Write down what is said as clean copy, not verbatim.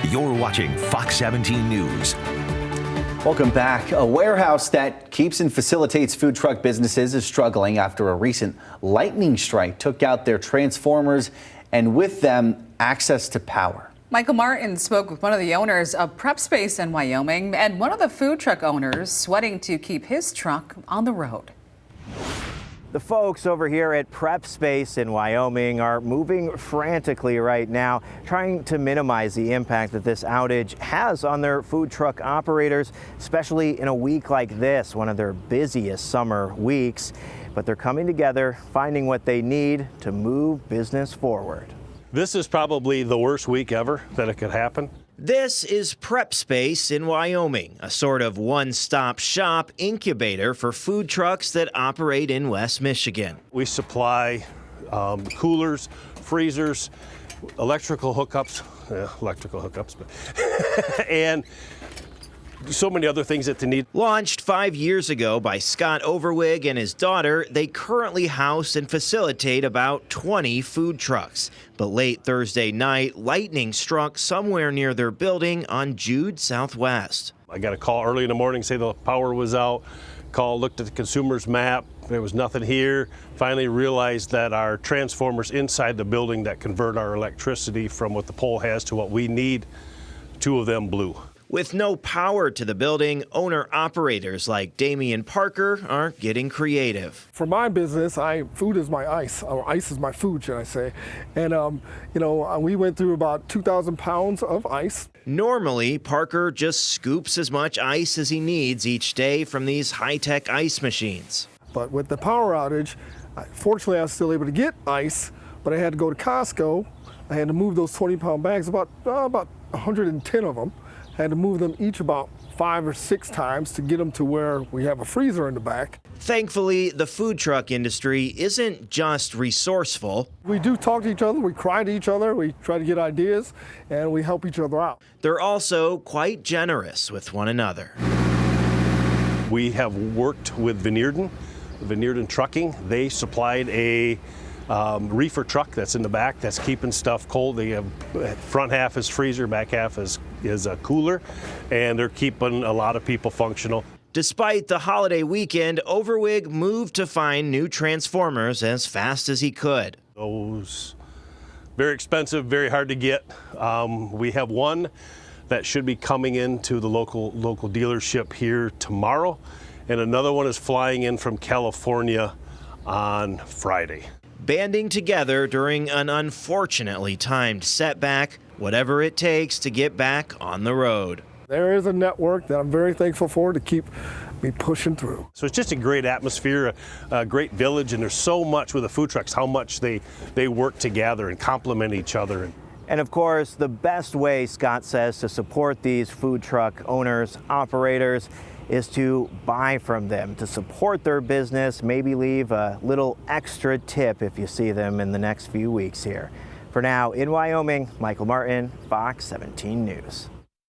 You're watching Fox 17 News. Welcome back. A warehouse that keeps and facilitates food truck businesses is struggling after a recent lightning strike took out their transformers and with them access to power. Michael Martin spoke with one of the owners of Prep Space in Wyoming and one of the food truck owners sweating to keep his truck on the road. The folks over here at Prep Space in Wyoming are moving frantically right now, trying to minimize the impact that this outage has on their food truck operators, especially in a week like this, one of their busiest summer weeks. But they're coming together, finding what they need to move business forward. This is probably the worst week ever that it could happen. This is Prep Space in Wyoming, a sort of one-stop shop incubator for food trucks that operate in West Michigan. We supply coolers, freezers, electrical hookups, and so many other things that they need. Launched 5 years ago by Scott Overwig and his daughter, they currently house and facilitate about 20 food trucks. But late Thursday night, lightning struck somewhere near their building on Jude Southwest. I got a call early in the morning, say the power was out. Looked at the consumer's map, there was nothing here. Finally realized that our transformers inside the building that convert our electricity from what the pole has to what we need, 2 of them blew. With no power to the building, owner-operators like Damian Parker are getting creative. For my business, food is my ice, or ice is my food, should I say. And, we went through about 2,000 pounds of ice. Normally, Parker just scoops as much ice as he needs each day from these high-tech ice machines. But with the power outage, fortunately, I was still able to get ice, but I had to go to Costco. I had to move those 20-pound bags, about 110 of them. I had to move them each about 5 or 6 times to get them to where we have a freezer in the back. Thankfully, the food truck industry isn't just resourceful. We do talk to each other, we cry to each other, we try to get ideas, and we help each other out. They're also quite generous with one another. We have worked with Vineyarden Trucking. They supplied a reefer truck that's in the back that's keeping stuff cold. They have front half is freezer, back half is a cooler, and they're keeping a lot of people functional. Despite the holiday weekend, Overwig moved to find new transformers as fast as he could. Those very expensive, very hard to get. We have one that should be coming into the local dealership here tomorrow, and another one is flying in from California on Friday. Banding together during an unfortunately timed setback, whatever it takes to get back on the road. There is a network that I'm very thankful for to keep me pushing through. So it's just a great atmosphere, a great village, and there's so much with the food trucks, how much they work together and complement each other. And of course, the best way, Scott says, to support these food truck owners, operators, is to buy from them, to support their business, maybe leave a little extra tip if you see them in the next few weeks here. For now, in Wyoming, Michael Martin, Fox 17 News.